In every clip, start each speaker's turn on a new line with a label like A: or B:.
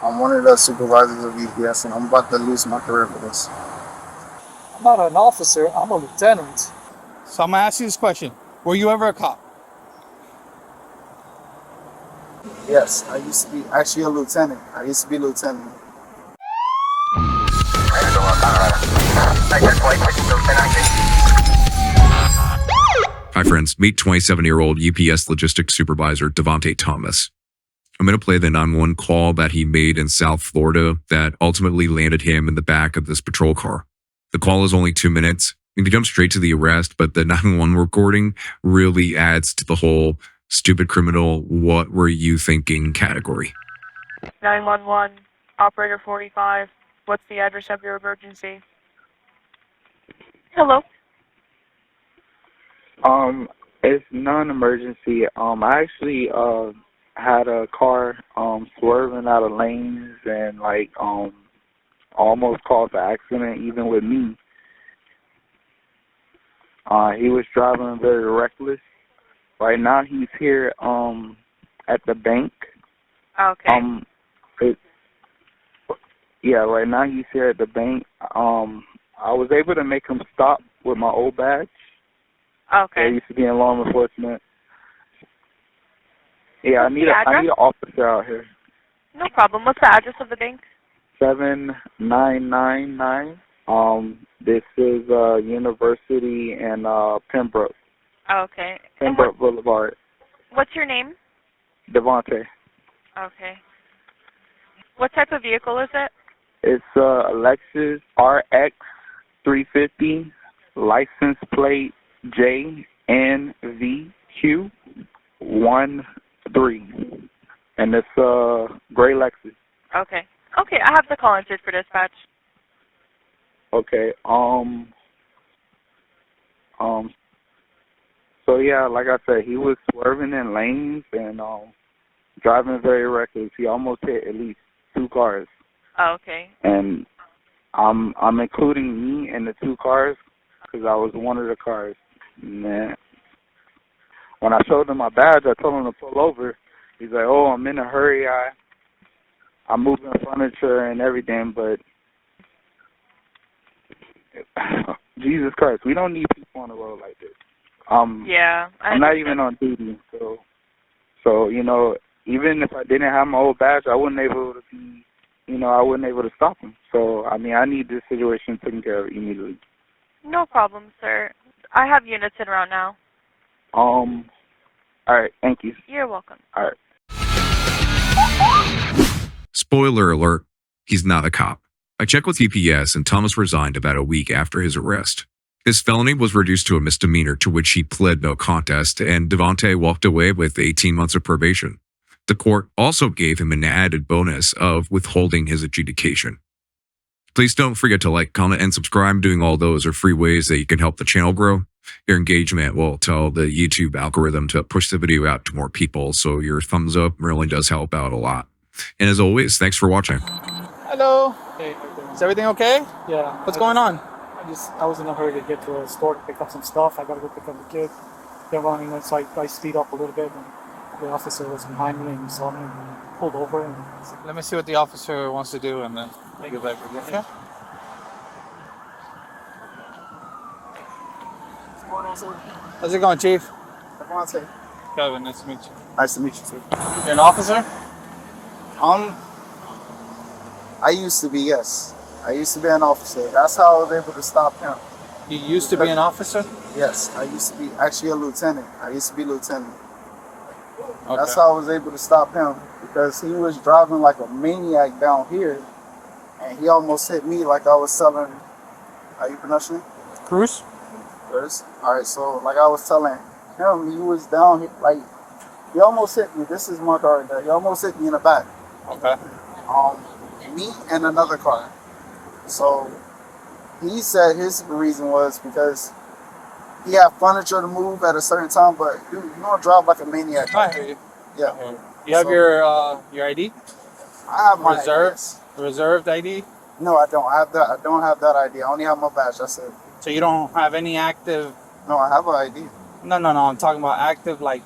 A: I'm one of the supervisors of UPS, and I'm about to lose my career for this.
B: I'm not an officer, I'm a lieutenant.
C: So I'm gonna ask you this question. Were you ever a cop?
A: Yes, I used to be actually a lieutenant. I used to be lieutenant.
D: Hi friends, meet 27-year-old UPS logistics supervisor Devonte Thomas. I'm going to play the 911 call that he made in South Florida that ultimately landed him in the back of this patrol car. The call is only 2 minutes. You can jump straight to the arrest, but the 911 recording really adds to the whole stupid criminal, what were you thinking category.
E: 911, operator 45. What's the address of your emergency? Hello?
F: It's non-emergency. I actually had a car swerving out of lanes and almost caused an accident even with me. He was driving very reckless. Right now he's here at the bank.
E: Okay.
F: Right now he's here at the bank. I was able to make him stop with my old badge.
E: Okay.
F: I used to be in law enforcement. Yeah, I need an officer out here.
E: No problem. What's the address of the bank?
F: 7999. This is University and Pembroke.
E: Okay.
F: Pembroke Boulevard.
E: What's your name?
F: Devonte.
E: Okay. What type of vehicle is it?
F: It's a Lexus RX 350, license plate JNVQ13, and it's a gray Lexus.
E: Okay. Okay, I have the call answered for dispatch.
F: Okay. So yeah, like I said, he was swerving in lanes and driving very reckless. He almost hit at least 2 cars.
E: Okay.
F: And I'm including me in the 2 cars because I was one of the cars. Man, when I showed him my badge, I told him to pull over. He's like, "Oh, I'm in a hurry. I'm moving furniture and everything." But Jesus Christ, we don't need people on the road like this.
E: Yeah,
F: I'm not even on duty, so even if I didn't have my old badge, I wouldn't able to stop him. So I mean, I need this situation taken care of immediately.
E: No problem, sir. I have units in route now.
F: All right, thank you.
E: You're welcome.
F: All right.
D: Spoiler alert, he's not a cop. I checked with UPS and Thomas resigned about a week after his arrest. His felony was reduced to a misdemeanor to which he pled no contest, and Devonte walked away with 18 months of probation. The court also gave him an added bonus of withholding his adjudication. Please don't forget to like, comment, and subscribe. Doing all those are free ways that you can help the channel grow. Your engagement will tell the YouTube algorithm to push the video out to more people, so your thumbs up really does help out a lot. And as always, thanks for watching.
C: Hello.
B: Hey,
C: Is everything okay?
B: yeah.
C: What's going on?
B: I was in a hurry to get to a store to pick up some stuff. I gotta go pick up the kid. They're running, so I speed up a little bit. And the officer was behind me and he saw me and pulled over. And
C: Let me see what the officer wants to do and then get back with you. Okay?
A: What's going on, sir?
C: How's it going, Chief?
A: Devonte.
C: Kevin, nice to meet you.
A: Nice to meet you, too.
C: You're an officer?
A: I used to be, yes. I used to be an officer. That's how I was able to stop him.
C: You used to be an officer?
A: Yes, I used to be actually a lieutenant. I used to be lieutenant.
C: Okay.
A: That's how I was able to stop him because he was driving like a maniac down here, and he almost hit me like I was selling. How you pronounce it?
C: Cruz?
A: First. All right. So like I was telling him, he was down here like he almost hit me. This is my car right there. He almost hit me in the back.
C: Okay.
A: Me and another car. So he said his reason was because he had furniture to move at a certain time, but you don't drive like a maniac.
C: I hear you.
A: Yeah.
C: You have your ID?
A: I have my
C: Reserved ID?
A: No, I don't have that. I don't have that ID. I only have my badge. That's it.
C: So you don't have any active?
A: No, I have an ID.
C: No. I'm talking about active, like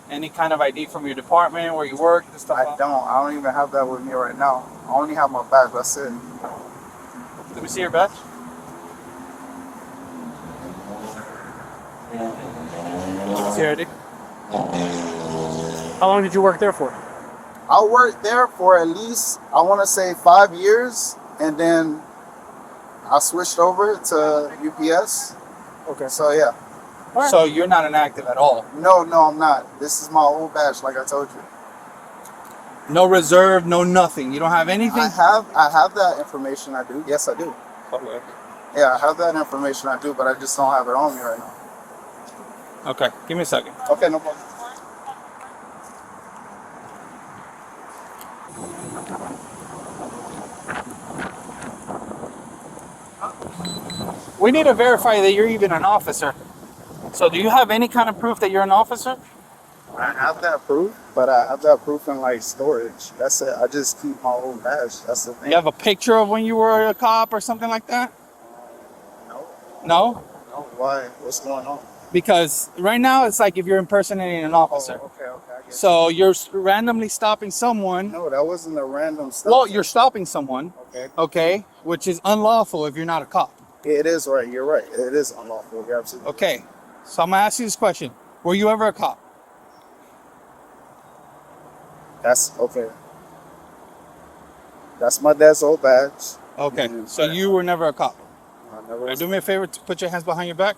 C: Any kind of ID from your department, where you work, and stuff?
A: I don't even have that with me right now. I only have my badge, that's it.
C: Let me see your badge. See your ID?
B: How long did you work there for?
A: I worked there for at least, I want to say 5 years, and then I switched over to UPS.
B: Okay.
A: So yeah.
B: Alright.
C: So you're not inactive at all?
A: No, I'm not. This is my old badge, like I told you.
C: No reserve, no nothing. You don't have anything?
A: I have that information, I do. Yes, I do.
C: Okay.
A: Yeah, I have that information, I do, but I just don't have it on me right now.
C: Okay, give me a second.
A: Okay, no problem.
C: We need to verify that you're even an officer. So do you have any kind of proof that you're an officer?
A: I have that proof, but I have that proof in like storage. That's it. I just keep my old badge. That's the thing.
C: You have a picture of when you were a cop or something like that?
A: No.
C: No?
A: No. Why? What's going on?
C: Because right now it's like if you're impersonating an officer.
A: Oh, okay, I get
C: So you're randomly stopping someone.
A: No, that wasn't a random stuff.
C: Well, you're stopping someone,
A: Okay.
C: okay, which is unlawful if you're not a cop.
A: It is right. You're right. It is unlawful. You're absolutely
C: Okay, so I'm gonna ask you this question. Were you ever a cop?
A: That's okay. That's my dad's old badge.
C: Okay,
A: Mm,
C: so you were never a cop.
A: I never
C: Right, do me a favor, to put your hands behind your back.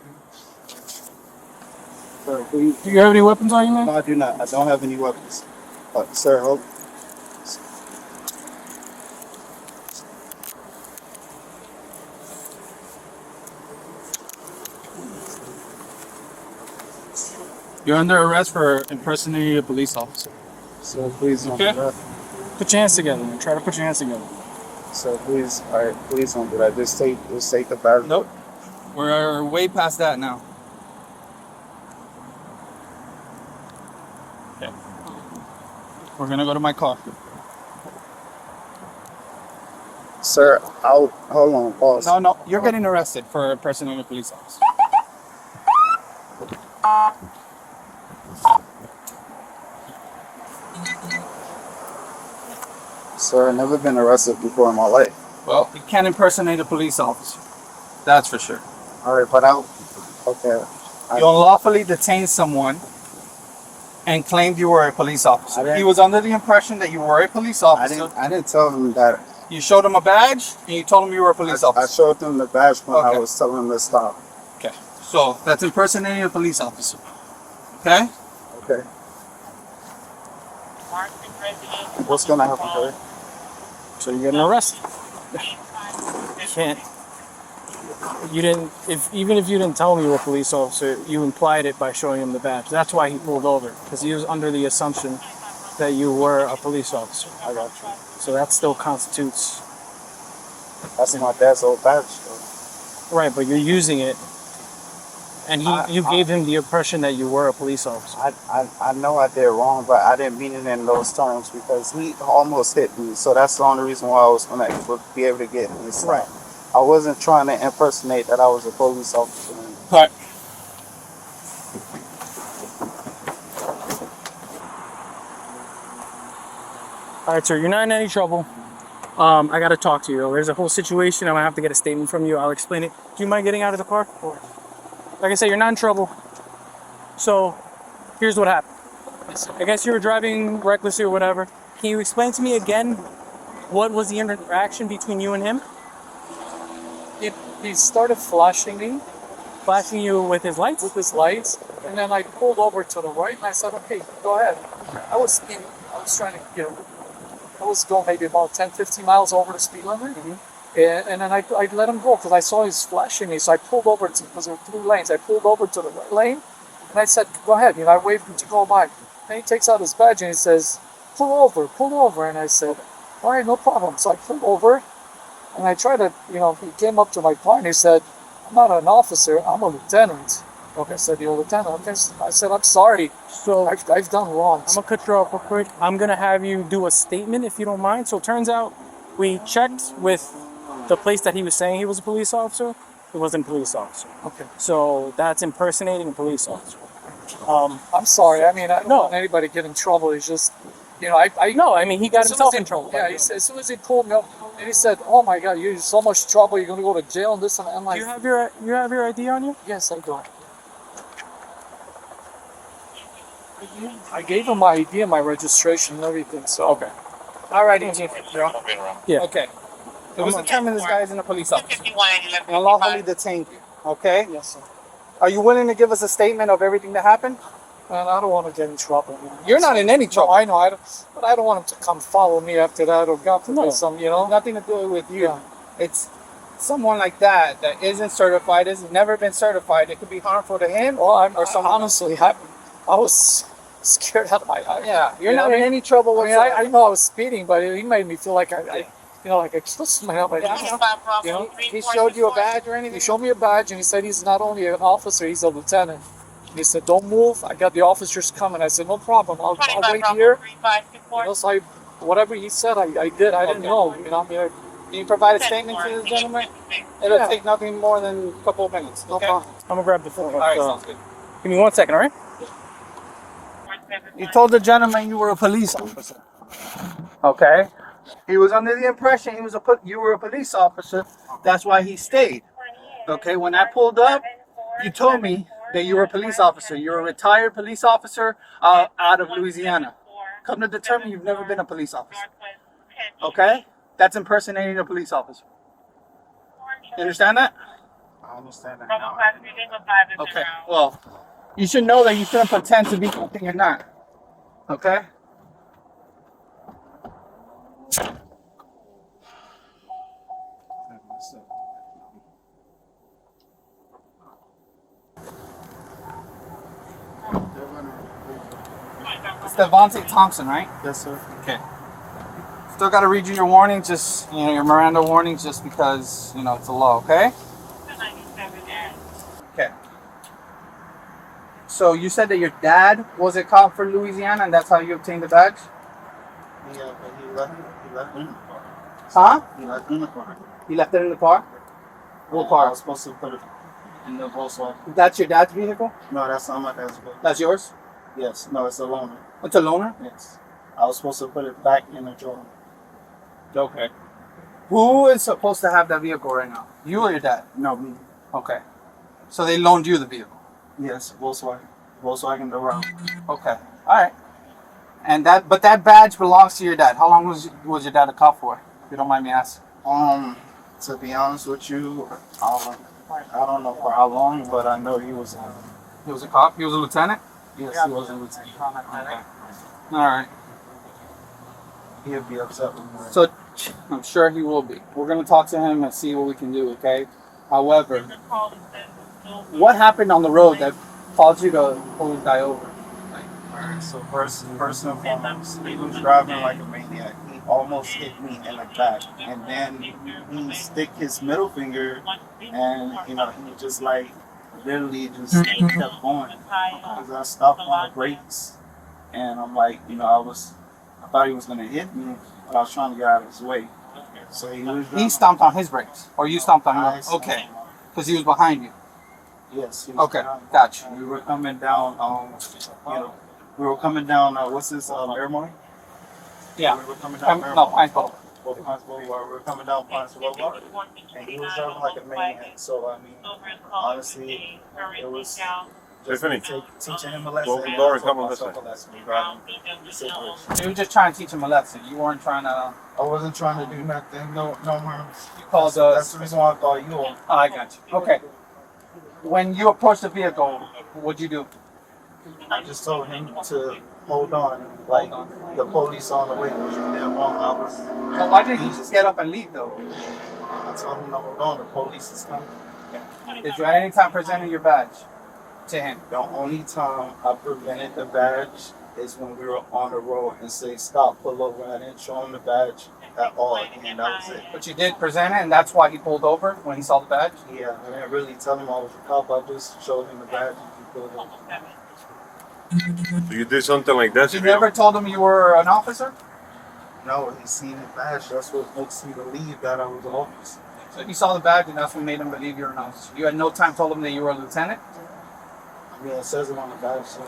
A: Sir, please.
B: Do you have any weapons on you, man?
A: No, I do not. I don't have any weapons. Sir, hold.
C: You're under arrest for impersonating a police officer.
A: Sir, please don't
C: Okay.
A: do that.
B: Put your hands together, man. Try to put your hands together.
A: Sir, please. All right, please don't do that. Just take the badge.
C: Nope. We're way past that now. Okay. We're gonna go to my car.
A: Sir, hold on, pause.
C: No, you're getting arrested for impersonating a police officer.
A: Sir, I've never been arrested before in my life.
C: Well, you can't impersonate a police officer. That's for sure.
A: All right, but okay.
C: You unlawfully detained someone and claimed you were a police
A: I
C: officer.
A: didn't-
C: He was under the impression that you were a police officer.
A: I didn't tell him that.
C: You showed him a badge and you told him you were a police
A: I
C: officer.
A: showed him the badge when I
C: Okay.
A: was telling him to stop.
C: Okay. So that's impersonating a police officer. Okay?
A: Okay. What's gonna happen, sir?
B: So you're getting arrested. Can't. You didn't. Even if you didn't tell him you were a police officer, you implied it by showing him the badge. That's why he pulled over, because he was under the assumption that you were a police officer.
A: I got you.
B: So that still constitutes
A: That's my dad's old badge, though.
B: right, but you're using it, and you gave him the impression that you were a police officer.
A: I know I did wrong, but I didn't mean it in those terms because he almost hit me. So that's the only reason why I was gonna be able to get him.
B: Right.
A: I wasn't trying to impersonate that I was a police officer.
C: All right.
B: All right, sir, you're not in any trouble. I got to talk to you. There's a whole situation. I'm gonna have to get a statement from you. I'll explain it. Do you mind getting out of the car? Or, like I said, you're not in trouble. So, here's what happened. I guess you were driving recklessly or whatever. Can you explain to me again what was the interaction between you and him?
G: He started flashing me
B: Flashing you with his lights?
G: with his lights, and then I pulled over to the right, and I said, "Okay, go ahead." I was trying to, I was going maybe about 10, 15 miles over the speed limit, and then I let him go because I saw he was flashing me. So I pulled over because there were 2 lanes. I pulled over to the right lane, and I said, "Go ahead." I waved him to go by. Then he takes out his badge and he says, pull over," and I said, "All right, no problem." So I pulled over. And I tried to, he came up to my car and he said, "I'm not an officer, I'm a lieutenant." Okay, I said, "You're a lieutenant." Okay, I said, "I'm sorry,
B: So,
G: I've done wrong."
B: I'm gonna cut you off real quick. I'm gonna have you do a statement if you don't mind. So it turns out we checked with the place that he was saying he was a police officer. He wasn't a police officer.
G: Okay.
B: So that's impersonating a police officer.
G: I'm sorry. I mean, I don't
B: No.
G: want anybody to get in trouble. It's just, I
B: No, I mean, he got
G: as soon
B: himself
G: as
B: in trouble.
G: Yeah, as soon as he pulled me up, and he said, "Oh my God, you're in so much trouble. You're gonna go to jail and this and that." I'm
B: Do
G: like,
B: you have your ID on you?
G: "Yes, I do." I gave him my ID and my registration and everything. So
B: Okay.
C: Alrighty, Chief.
B: Yeah.
C: Okay. It was determined this guy isn't a police officer. And unlawfully detained you. Okay?
G: yes, sir.
C: Are you willing to give us a statement of everything that happened?
G: And I don't want to get in trouble.
C: You're not in any
G: No,
C: trouble.
G: I know. But I don't want him to come follow me after that or God forbid
B: No.
G: some.
C: Nothing to do with you.
G: Yeah.
C: It's someone like that isn't certified, has never been certified. It could be harmful to him
G: Well,
C: or someone.
G: honestly, I was scared out of my eyes.
C: Yeah, you're
G: You know
C: not
G: what I
C: in
G: mean?
C: any trouble
G: I mean,
C: whatsoever.
G: I know I was speeding, but he made me feel like I killed somebody.
C: He showed you a badge or
G: He
C: anything?
G: showed me a badge and he said he's not only an officer, he's a lieutenant. And he said, "Don't move. I got the officers coming." I said, "No problem. I'll wait here." So whatever he said, I did. I didn't know. I mean,
C: Can you provide a statement to this gentleman? It'll
G: Yeah.
C: take nothing more than a couple of minutes.
G: no
C: Okay?
G: problem.
B: I'm gonna grab the phone.
C: All right, sounds good.
B: Give me 1 second, all right?
C: You told the gentleman you were a police officer. Okay. He was under the impression you were a police officer. That's why he stayed. Okay. When I pulled up, you told me that you were a police officer. You're a retired police officer out of Louisiana. Come to determine you've never been a police officer. Okay. That's impersonating a police officer. You understand that?
A: I understand that now.
C: Okay. Well, you should know that you shouldn't pretend to be something you're not. Okay? It's Devonte Thomas, right?
A: Yes, sir.
C: Okay. Still got to read you your warnings, just your Miranda warnings, just because it's a law. Okay. Okay. So you said that your dad was a cop for Louisiana, and that's how you obtained the badge?
A: Yeah, but he left it in the car.
C: Huh?
A: He left it in the car.
C: You left it in the car? What
A: I
C: car?
A: was supposed to put it in the Volkswagen.
C: That's your dad's vehicle?
A: No, that's not my dad's vehicle.
C: That's yours?
A: Yes, no, it's a loaner.
C: It's a loaner?
A: Yes. I was supposed to put it back in the drawer.
C: Okay. Who is supposed to have that vehicle right now? You or your dad?
A: No, me.
C: Okay. So they loaned you the vehicle?
A: Yes, Volkswagen. Volkswagen the route.
C: Okay. All right. But that badge belongs to your dad. How long was your dad a cop for? If you don't mind me asking.
A: To be honest with you, I don't know for how long, but I know he was.
C: He was a cop? He was a lieutenant?
A: Yes, he was a lieutenant.
C: Okay. All right.
A: He'd be upset with me.
C: So I'm sure he will be. We're going to talk to him and see what we can do, okay? However, what happened on the road that caused you to pull this guy over?
A: Alright, so first and foremost, he was driving like a maniac. He almost hit me in the back, and then he stick his middle finger, and he just like literally just kept going. Because I stopped on the brakes, and I'm like, I thought he was gonna hit me, but I was trying to get out of his way. So
C: He stomped on his brakes, or you stomped on
A: I
C: yours?
A: stomped
C: Okay,
A: on him.
C: because he was behind you.
A: Yes. He was
C: Okay,
A: behind me.
C: gotcha.
A: We were coming down. We were coming down. What's this? Airmore.
C: Yeah.
A: We were coming down.
C: No, Pines Bowl.
A: Pines Boulevard. We were coming down Pines Boulevard, and he was driving like a maniac. So I mean, honestly, it was just teaching him a lesson.
H: Open door and come on this
A: myself
H: way.
A: a lesson regarding the situation.
C: You were just trying to teach him a lesson. You weren't trying to.
A: I wasn't trying to do nothing. No harm.
C: You called
A: That's the reason why I called you.
C: Oh, I got you. Okay. When you approached the vehicle, what'd you do?
A: I just told him to hold on, like the police on the way. Which you did wrong.
C: So why didn't you just get up and leave though?
A: I told him to hold on. The police is coming.
C: Did you at any time present your badge to him?
A: The only time I prevented the badge is when we were on the road and say stop, pull over. I didn't show him the badge at all, and that was it.
C: But you did present it, and that's why he pulled over when he saw the badge?
A: Yeah, I didn't really tell him I was a cop. I just showed him the badge and he pulled over.
H: So you did something like that?
C: You never told him you were an officer?
A: No, he seen the badge. That's what makes me believe that I was an officer.
C: So he saw the badge, and that's what made him believe you're an officer. You at no time told him that you were a lieutenant?
A: I Yeah, it says it on the badge. So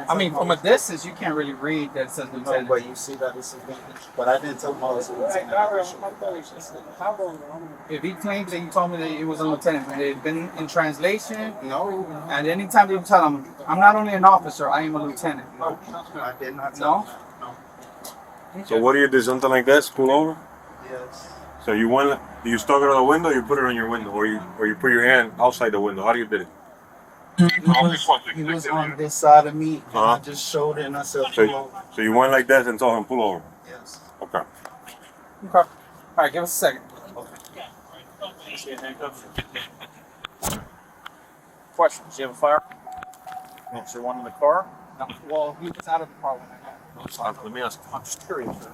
C: I mean, from a distance, you can't really read that it says
A: no,
C: lieutenant.
A: but you see that it's a but I didn't tell him I was a lieutenant.
C: If he claims that you told me that it was a lieutenant, and it had been in translation,
A: No,
C: and anytime you tell him, I'm not only an officer, I am a lieutenant.
A: no, I did not tell
C: No?
A: him. No.
H: So what do you do? Something like this? Pull over?
A: Yes.
H: So you went, do you stuck it on the window, you put it on your window, or you put your hand outside the window? How do you do it?
A: He was on this side of me, and I
H: Uh-huh.
A: just showed it, and I said,
H: So,
A: pull over.
H: so you went like this and told him pull over.
A: Yes.
H: Okay.
C: Okay. All right, give us a second.
B: Questions? Do you have a fire? Is there one in the car?
C: No, well, he was out of the car when I got
H: Let me ask.
B: I'm just curious.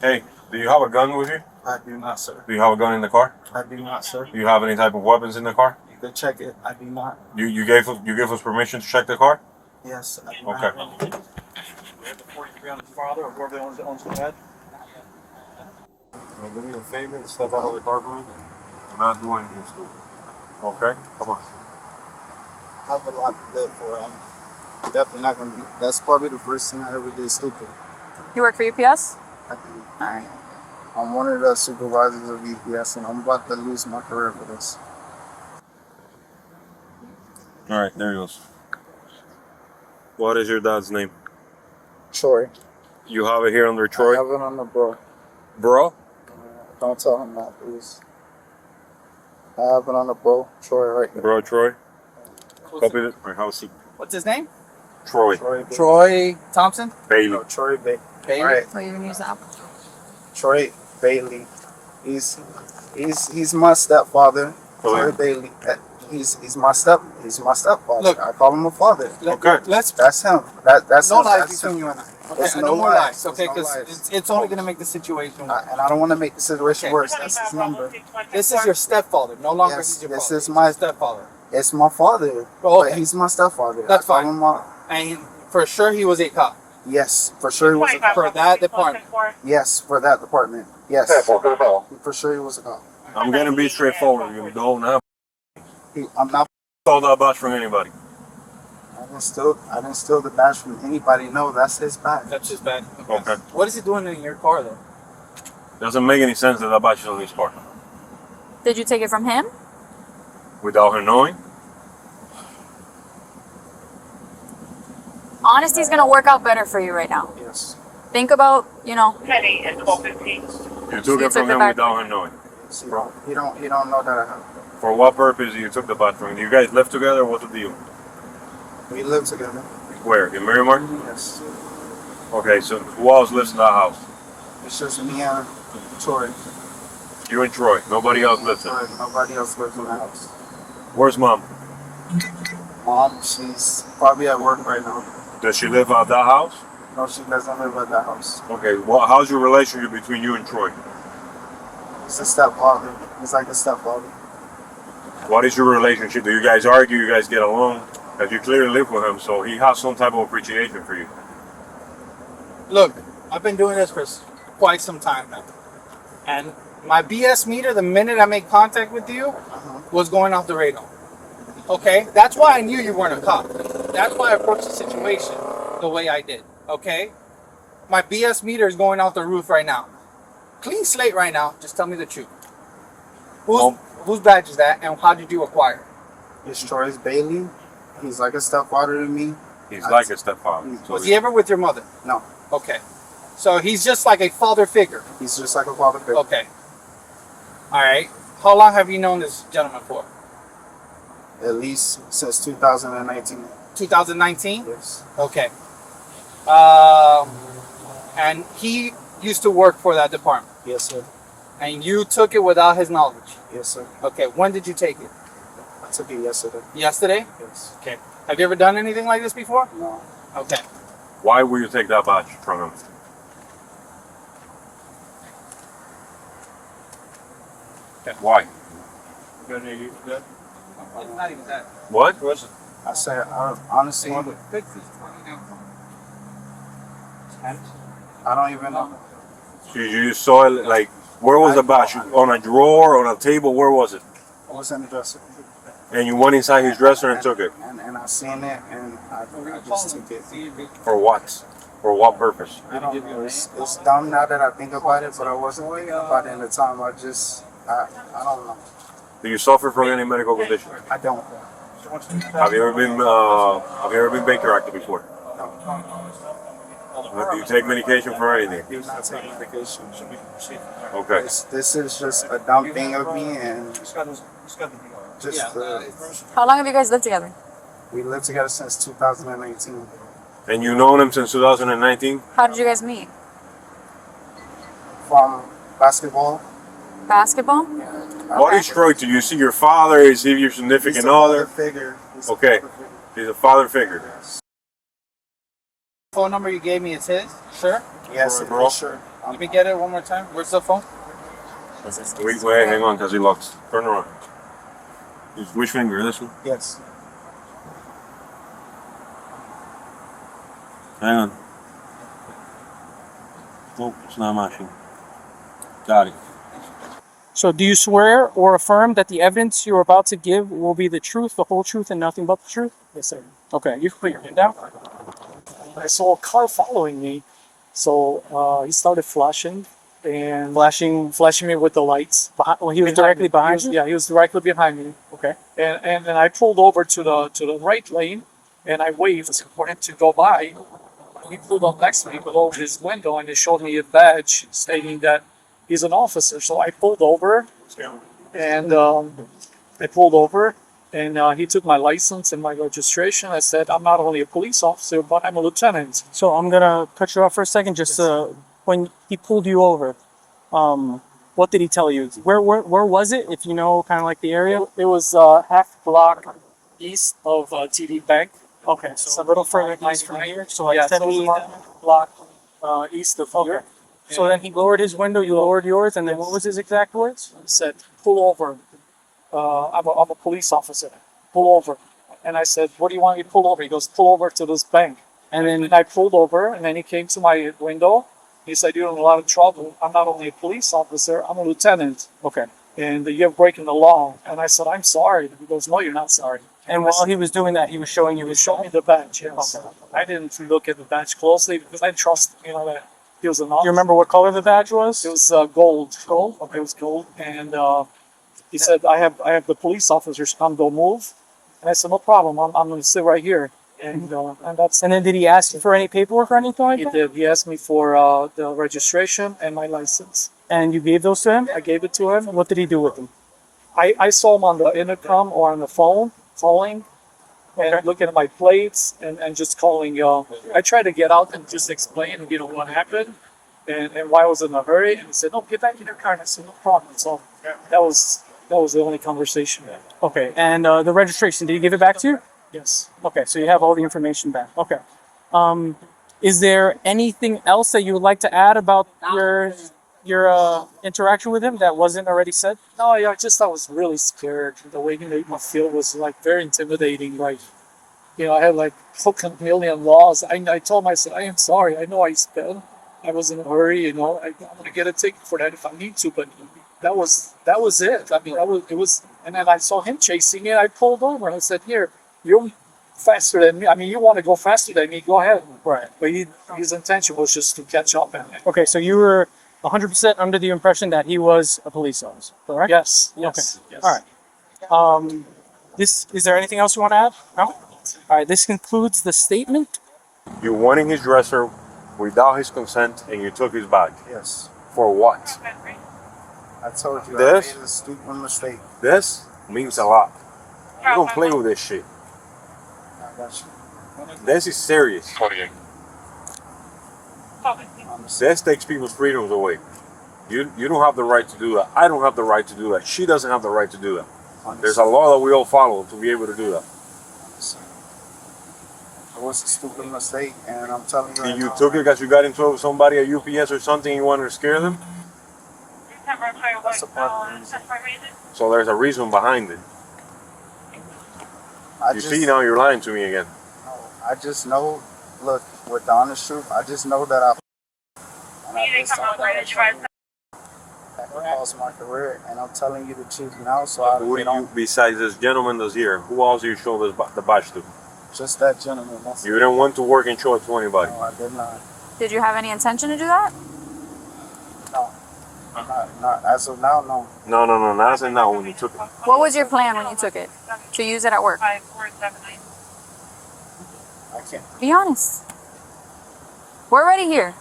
H: Hey, do you have a gun with you?
A: I do not, sir.
H: Do you have a gun in the car?
A: I do not, sir.
H: Do you have any type of weapons in the car?
A: You can check it. I do not.
H: You gave us permission to check the car?
A: Yes. I do
H: Okay.
A: not.
B: We have the 43 on his father or whoever owns the head.
H: Do me a favor and step out of the car, please. I'm not doing anything stupid. Okay? Come on.
A: I have a lot to live for. I'm definitely not going to be. That's probably the first thing I ever did stupid.
I: You work for UPS?
A: I do.
I: All right.
A: I'm one of the supervisors of UPS, and I'm about to lose my career for this.
H: All right, there he goes. What is your dad's name?
A: Troy.
H: You have it here under
A: I
H: Troy?
A: have it on the bro.
H: Bro?
A: Don't tell him that, please. I have it on the bro. Troy right there.
H: Bro, Troy? Copy it. Or have a seat.
C: What's his name?
H: Troy.
C: Troy Thompson?
H: Bailey.
A: No, Troy Bailey.
C: Bailey?
A: All right.
I: So you can use that.
A: Troy Bailey. He's my stepfather. Troy
H: Okay.
A: Bailey. He's my stepfather.
C: Look.
A: I call him a father.
H: Okay.
C: Let's
A: That's him. That's
C: no
A: him.
C: lies
A: That's
C: between
A: him.
C: you and I. Okay,
A: There's
C: no
A: no
C: more
A: lies.
C: lies. Okay,
A: There's no
C: because
A: lies.
C: it's only gonna make the situation worse.
A: And I don't want to make the situation
C: Okay.
A: worse. That's his number.
C: This is your stepfather. No longer
A: Yes,
C: he's your
A: this
C: father.
A: is my-
C: He's your stepfather.
A: It's my father,
C: Oh,
A: but
C: okay.
A: he's my stepfather.
C: That's
A: I call
C: fine.
A: him my-
C: And for sure he was a cop
A: yes, for sure he was a cop.
C: for that department.
A: Yes, for that department. Yes, for sure he was a cop.
H: I'm going to be straightforward. You don't have
A: I'm not.
H: all that badge from anybody.
A: I didn't steal the badge from anybody. No, that's his badge.
C: That's just bad.
H: Okay.
C: What is he doing in your car though?
H: Doesn't make any sense that that badge is on his car.
I: Did you take it from him?
H: Without her knowing?
I: Honesty's gonna work out better for you right now.
A: Yes.
I: Think about,
E: Penny and 12:15.
H: You took it from him without her knowing.
A: See, he don't know that I have.
H: For what purpose you took the badge from him? You guys live together? What's the deal?
A: We live together.
H: Where? In Miramar?
A: Yes.
H: Okay, so who else lives in that house?
A: It's just me and Troy.
H: You and Troy. Nobody else lives there.
A: Nobody else lives in the house.
H: Where's mom?
A: Mom, she's probably at work right now.
H: Does she live at that house?
A: No, she doesn't live at that house.
H: Okay, well, how's your relationship between you and Troy?
A: It's a stepfather. He's like a stepfather.
H: What is your relationship? Do you guys argue? You guys get along? Because you clearly live with him, so he has some type of appreciation for you.
C: Look, I've been doing this for quite some time now. And my BS meter, the minute I made contact with you, was going off the radar. Okay? That's why I knew you weren't a cop. That's why I approached the situation the way I did. Okay? My BS meter is going off the roof right now. Clean slate right now. Just tell me the truth. Whose badge is that, and how did you acquire it?
A: It's Troy's Bailey. He's like a stepfather to me.
H: He's like a stepfather. So
C: Was he ever with your mother?
A: No,
C: Okay. So he's just like a father figure.
A: he's just like a father figure.
C: Okay. All right. How long have you known this gentleman for?
A: At least since 2019.
C: 2019?
A: Yes.
C: Okay. And he used to work for that department.
A: Yes, sir.
C: And you took it without his knowledge.
A: Yes, sir.
C: Okay. When did you take it?
A: I took it yesterday.
C: Yesterday?
A: Yes.
C: Okay. Have you ever done anything like this before?
A: No.
C: Okay.
H: why will you take that badge from him? Why?
C: It's not even that.
H: What?
A: I said, honestly, I don't even know.
H: You saw it, like, where was the badge? On a drawer, on a table, where was it?
A: It was in the dresser.
H: And you went inside his dresser and took it.
A: And I seen it, and I just took it.
H: For what? For what purpose?
A: I don't know. It's dumb now that I think about it, but I wasn't thinking about it in the time. I don't know.
H: Do you suffer from any medical condition?
A: I don't.
H: Have you ever been Baker acted before? Do you take medication for anything?
A: I do not take medication.
H: Okay.
A: This is just a dumb thing of me, and just
I: How long have you guys lived together?
A: we lived together since 2018.
H: And you known him since 2019?
I: How did you guys meet?
A: From basketball.
I: Basketball?
H: What instructor? You see your father? Is he your significant other?
A: Figure.
H: Okay. He's a father figure.
C: Phone number you gave me is his? Sure.
A: Yes,
H: Alright, bro.
A: sure.
C: Let me get it one more time. Where's the phone?
H: Wait, hang on, because he locks. Turn around. Which finger? This one?
A: Yes.
H: Hang on. Oh, it's not matching. Got it.
B: So do you swear or affirm that the evidence you're about to give will be the truth, the whole truth, and nothing but the truth?
G: Yes, sir.
B: Okay, you can put your hand down.
G: I saw a car following me, so he started flashing and flashing me with the lights.
B: Well, he was directly behind you?
G: Yeah, he was directly behind me.
B: Okay.
G: And then I pulled over to the right lane, and I waved for him to go by. He pulled up next to me, but over his window, and he showed me a badge stating that he's an officer. So I pulled over, and he took my license and my registration. I said, I'm not only a police officer, but I'm a lieutenant.
B: So I'm gonna cut you off for a second. Just when he pulled you over, what did he tell you? Where was it? If you know, kind of like the area.
G: It was half block east of TD Bank.
B: Okay, so it's a little further east from here. So like
G: Yeah,
B: 70
G: block east of here.
B: So then he lowered his window. You lowered yours, and then what was his exact words?
G: He said, pull over. I'm a police officer. Pull over. And I said, what do you want me to pull over? He goes, pull over to this bank. And then I pulled over, and then he came to my window. He said, you're in a lot of trouble. I'm not only a police officer, I'm a lieutenant.
B: Okay.
G: And you're breaking the law. And I said, I'm sorry. He goes, no, you're not sorry.
B: And while he was doing that, he was showing you
G: He
B: his
G: showed me the badge, yes.
B: Okay.
G: I didn't look at the badge closely because I trust, that he was an officer.
B: You remember what color the badge was?
G: It was gold. Gold? Okay, it was gold. And he said, I have the police officers come, go move. And I said, no problem. I'm going to sit right here. And that's.
B: And then did he ask you for any paperwork or anything like
G: He
B: that?
G: did. He asked me for the registration and my license.
B: And you gave those to him?
G: I gave it to him.
B: What did he do with them?
G: I saw him on the intercom or on the phone calling and looking at my plates and just calling. I tried to get out and just explain, what happened and why I was in a hurry. And he said, no, get back in your car. And I said, no problem. So that was the only conversation.
B: Okay. And the registration, did he give it back to you?
G: Yes.
B: Okay, so you have all the information back. Okay. Is there anything else that you would like to add about your interaction with him that wasn't already said?
G: No, I was really scared. The way he made me feel was very intimidating. I had a million laws. I told myself, I am sorry. I know I sped. I was in a hurry. I'm gonna get a ticket for that if I need to. But that was it. It was. And then I saw him chasing it. I pulled over and I said, "Here, you're faster than me. You want to go faster than me? Go ahead."
B: Right.
G: But his intention was just to catch up.
B: Okay, so you were 100% under the impression that he was a police officer, correct?
G: Yes.
B: Okay.
G: Yes.
B: All right. Is there anything else you want to add? No? All right, this concludes the statement.
H: You went in his dresser without his consent and you took his bag.
A: Yes.
H: For what?
A: I told you
H: This?
A: I made a stupid mistake.
H: This means a lot. You don't play with this shit.
A: I got you.
H: This is serious. This takes people's freedoms away. You don't have the right to do that. I don't have the right to do that. She doesn't have the right to do that. There's a law that we all follow to be able to do that.
A: It was a stupid mistake, and I'm telling you right
H: And you
A: now,
H: took it because you got into it with somebody at UPS or something and you wanted to scare them?
A: that's a part of the reason.
H: So there's a reason behind it. You see now you're lying to me again.
A: I just know, look, with the honest truth, I just know that that could cost my career, and I'm telling you the truth now, so I
H: Who do you, besides this gentleman that's here, who else do you show the badge to?
A: just that gentleman. That's
H: You didn't want to work and show it to anybody.
A: No, I did not.
I: Did you have any intention to do that?
A: No, not as of now. No.
H: No, not as in now when you took it.
I: What was your plan when you took it? To use it at work?
A: I can't.
I: Be honest. We're already here.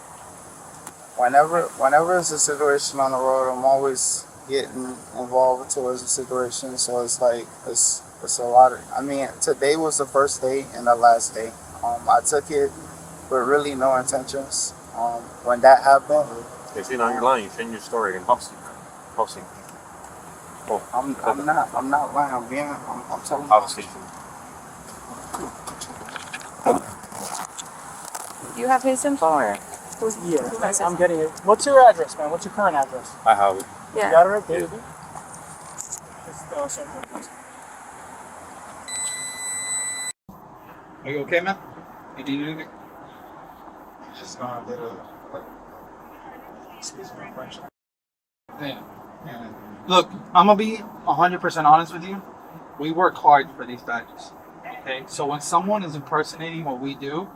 A: Whenever it's a situation on the road, I'm always getting involved towards the situation. So it's like it's a lot of. I mean, today was the first day and the last day. I took it with really no intentions. When that happened,
H: You see, now you're lying. You changed your story in Hobson. Oh,
A: I'm not lying. I'm telling you.
H: Hobson.
I: You have his info or?
B: Yeah, I'm getting it. What's your address, man? What's your current address?
H: I have it.
I: Yeah.
B: You got it right there.
C: Are you okay, man? You need anything?
A: Just gonna get excuse me, French.
C: Yeah. Look, I'm gonna be 100% honest with you. We work hard for these badges. Okay, so when someone is impersonating what we do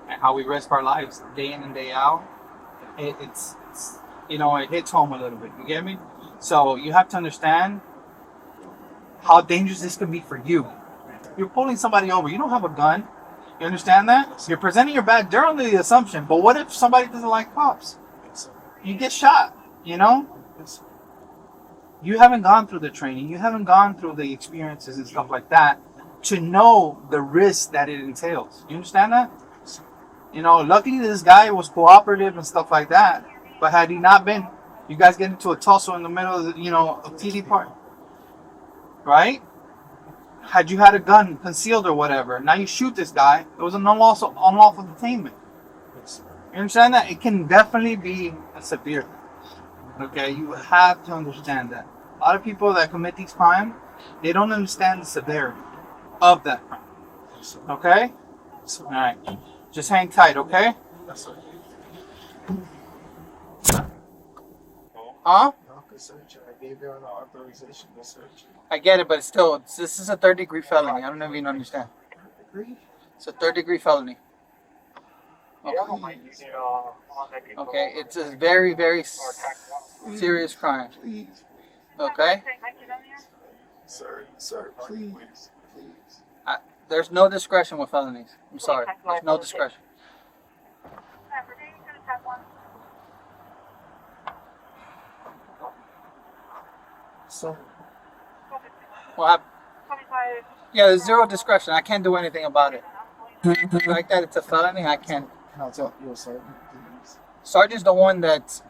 C: and how we risk our lives day in and day out, it's it hits home a little bit. You get me? So you have to understand how dangerous this can be for you. You're pulling somebody over. You don't have a gun. You understand that? You're presenting your badge. They're under the assumption. But what if somebody doesn't like cops? You get shot. You haven't gone through the training. You haven't gone through the experiences and stuff like that to know the risk that it entails. You understand that? Luckily this guy was cooperative and stuff like that. But had he not been, you guys get into a tussle in the middle of the, of TD Park. Right? Had you had a gun concealed or whatever, now you shoot this guy, it was an unlawful detainment. You understand that? It can definitely be a severe. Okay, you have to understand that. A lot of people that commit these crimes, they don't understand the severity of that crime. Okay? All right. Just hang tight, okay? Huh?
A: I gave you an authorization to search.
C: I get it, but still, this is a third-degree felony. I don't know if you understand. It's a third-degree felony. Okay, it's a very, very serious crime. Okay?
A: Sir, please.
C: There's no discretion with felonies. I'm sorry. There's no discretion.
A: So,
C: What happened? Yeah, there's zero discretion. I can't do anything about it. Like that, it's a felony. I can't.
A: can I talk to you, sir? Please.
C: Sergeant's the one that's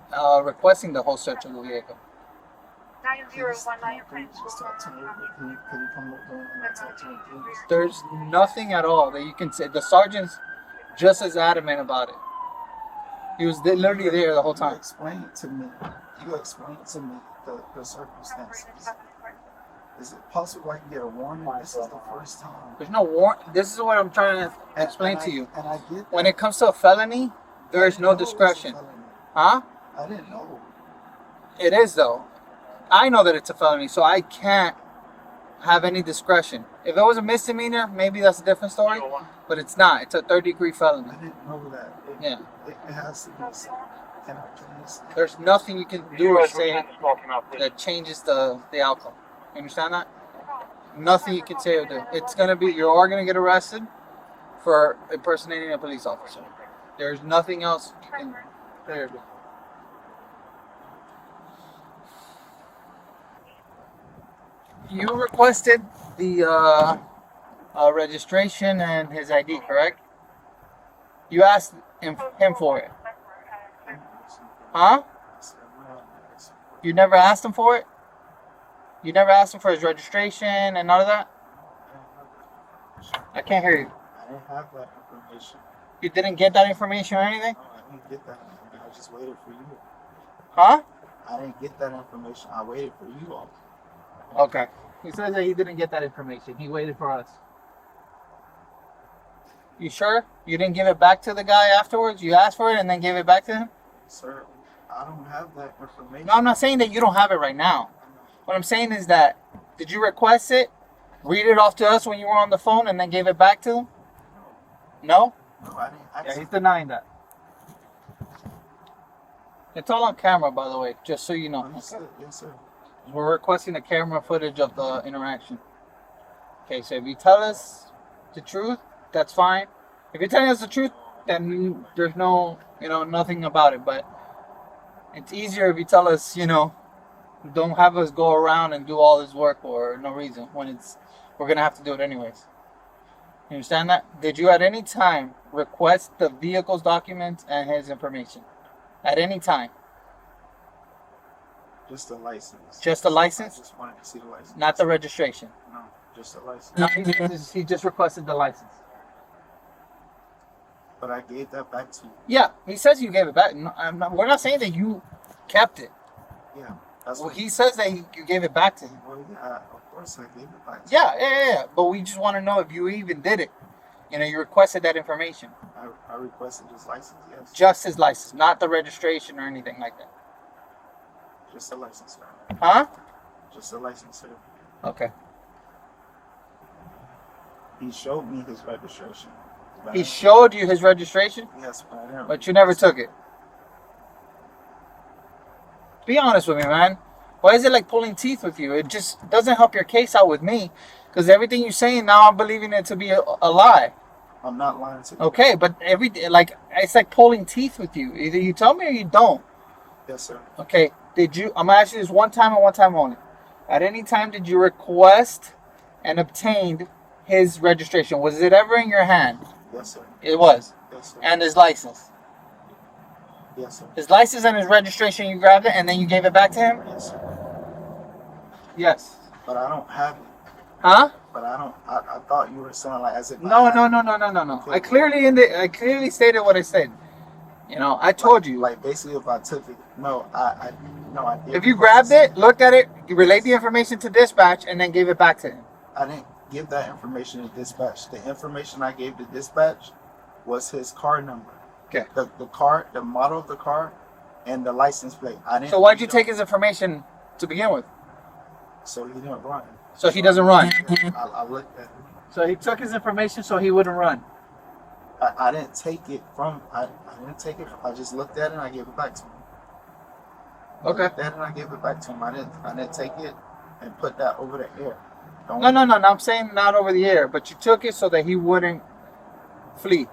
C: requesting the whole search of the vehicle.
E: 9019.
A: Just talk to me. Can you come over and talk to me, please?
C: There's nothing at all that you can say. The sergeant's just as adamant about it. He was literally there the whole
A: You
C: time.
A: explain to me. The circumstances. Is it possible I can get a warning? This is the first time.
C: There's no warrant. This is what I'm trying to explain to you.
A: And I get that.
C: When it comes to a felony, there is no discretion. Huh?
A: I didn't know.
C: It is though. I know that it's a felony, so I can't have any discretion. If it was a misdemeanor, maybe that's a different story. But it's not. It's a third-degree felony.
A: I didn't know that.
C: Yeah.
A: It has to be. Can I please?
C: There's nothing you can do or say that changes the outcome. You understand that? Nothing you can say or do. It's gonna be you're gonna get arrested for impersonating a police officer. There's nothing else you can there do. You requested the registration and his ID, correct? You asked him for it. Huh? You never asked him for it? You never asked him for his registration and none of that? I can't hear you.
A: I didn't have that information.
C: You didn't get that information or anything?
A: No, I didn't get that information. I just waited for you.
C: Huh?
A: I didn't get that information. I waited for you all.
C: Okay. He says that he didn't get that information. He waited for us. You sure? You didn't give it back to the guy afterwards? You asked for it and then gave it back to him?
A: Sir, I don't have that information.
C: No, I'm not saying that you don't have it right now. What I'm saying is that, did you request it, read it off to us when you were on the phone, and then gave it back to him? No?
A: No, I didn't ask
C: Yeah, he's denying that. It's all on camera, by the way, just so you know.
A: Yes, sir. Yes, sir.
C: We're requesting the camera footage of the interaction. Okay, so if you tell us the truth, that's fine. If you're telling us the truth, then there's no, nothing about it. But it's easier if you tell us, don't have us go around and do all this work for no reason when we're gonna have to do it anyways. You understand that? Did you at any time request the vehicle's documents and his information? At any time?
A: Just the license.
C: Just the license?
A: I just wanted to see the license.
C: Not the registration?
A: No, just the license.
C: No, he just requested the license.
A: But I gave that back to you.
C: Yeah, he says you gave it back. No, we're not saying that you kept it.
A: Yeah. That's
C: Well,
A: what
C: he says that you gave it back to him.
A: Well, yeah, of course I gave it back to you.
C: Yeah. But we just want to know if you even did it. You requested that information.
A: I requested his license, yes.
C: Just his license, not the registration or anything like that.
A: Just the license, sir.
C: Huh?
A: Just the license, sir.
C: Okay.
A: He showed me his registration.
C: He showed you his registration,
A: Yes, but I didn't.
C: but you never took it. Be honest with me, man. Why is it like pulling teeth with you? It just doesn't help your case out with me. Because everything you're saying now, I'm believing it to be a lie.
A: I'm not lying to you.
C: Okay, but it's like pulling teeth with you. Either you tell me or you don't.
A: Yes, sir.
C: Okay, I'm gonna ask you this one time and one time only. At any time did you request and obtained his registration? Was it ever in your hand?
A: Yes, sir.
C: It was.
A: Yes, sir.
C: And his license.
A: Yes, sir.
C: His license and his registration, you grabbed it and then you gave it back to him?
A: Yes, sir.
C: Yes.
A: But I don't have it.
C: Huh?
A: But I thought you were saying like as if
C: No.
A: I had it.
C: I clearly stated what I said. I told you.
A: Like basically if I took it, I did.
C: If you grabbed it, looked at it, you relayed the information to dispatch and then gave it back to him.
A: I didn't give that information to dispatch. The information I gave to dispatch was his car number.
C: Okay.
A: The car, the model of the car, and the license plate. I didn't.
C: So why'd you take his information to begin with?
A: So he didn't run.
C: So he doesn't run.
A: I looked at it.
C: So he took his information so he wouldn't run.
A: I didn't take it from. I didn't take it. I just looked at it and I gave it back to him.
C: Okay.
A: I looked at it and I gave it back to him. I didn't take it and put that over the air.
C: No. I'm saying not over the air, but you took it so that he wouldn't flee.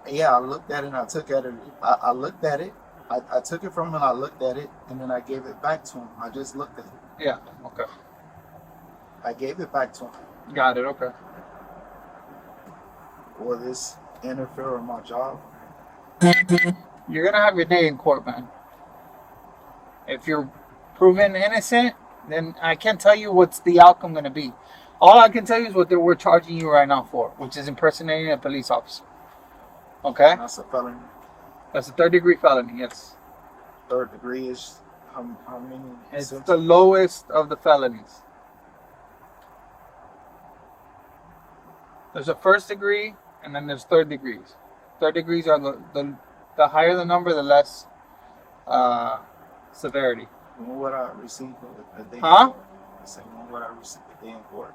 A: Yeah, I looked at it and I took at it. I looked at it. I took it from him and I looked at it and then I gave it back to him. I just looked at it.
C: Yeah. Okay.
A: I gave it back to him.
C: Got it. Okay.
A: Will this interfere with my job?
C: You're gonna have your day in court, man. If you're proven innocent, then I can't tell you what's the outcome gonna be. All I can tell you is what we're charging you right now for, which is impersonating a police officer. Okay?
A: That's a felony.
C: That's a third-degree felony. Yes.
A: Third degree is how many?
C: It's the lowest of the felonies. There's a first degree, and then there's third degrees. Third degrees are the higher the number, the less severity.
A: When would I receive a day?
C: Huh?
A: I said, when would I receive a day in court?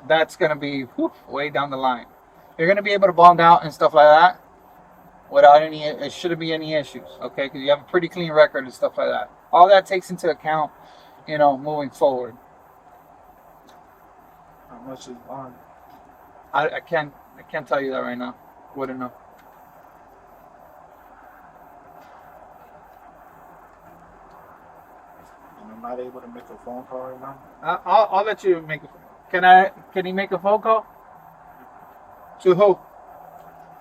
C: That's gonna be way down the line. You're gonna be able to bond out and stuff like that without any. It shouldn't be any issues, okay? Because you have a pretty clean record and stuff like that. All that takes into account, moving forward.
A: How much is bond?
C: I can't tell you that right now. Wouldn't know.
A: And I'm not able to make a phone call right now.
C: I'll let you make a. Can he make a phone call? To who?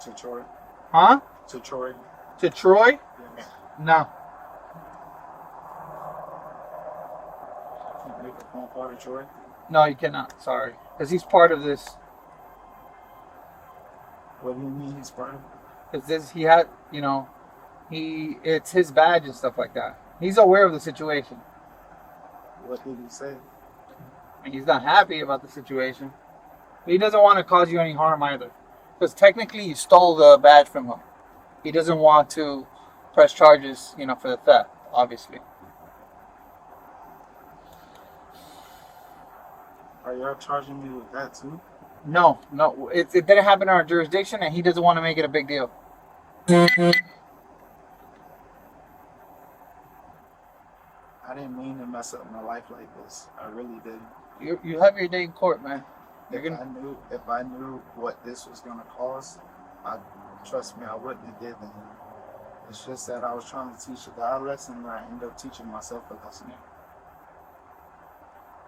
A: To Troy.
C: Huh?
A: To Troy.
C: To Troy?
A: Yes.
C: No.
A: Can't make a phone call to Troy.
C: No, you cannot. Sorry, because he's part of this.
A: What do you mean he's part of it?
C: Because he had, it's his badge and stuff like that. He's aware of the situation.
A: What did he say?
C: And he's not happy about the situation. But he doesn't want to cause you any harm either. Because technically you stole the badge from him. He doesn't want to press charges, for the theft, obviously.
A: Are y'all charging me with that too?
C: No, it didn't happen in our jurisdiction, and he doesn't want to make it a big deal.
A: I didn't mean to mess up my life like this. I really didn't.
C: You have your day in court, man.
A: If I knew what this was gonna cost, trust me, I wouldn't have did that. It's just that I was trying to teach a guy a lesson, and I ended up teaching myself a lesson.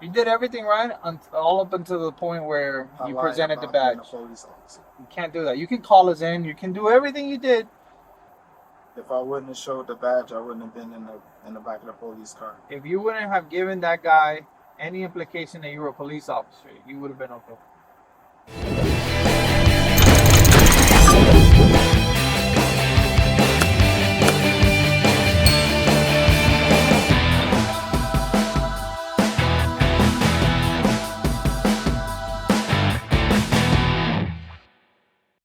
C: You did everything right, all up until the point where you presented the badge. You can't do that. You can call us in. You can do everything you did.
A: If I wouldn't have showed the badge, I wouldn't have been in the back of the police car.
C: If you wouldn't have given that guy any implication that you were a police officer, you would have been okay.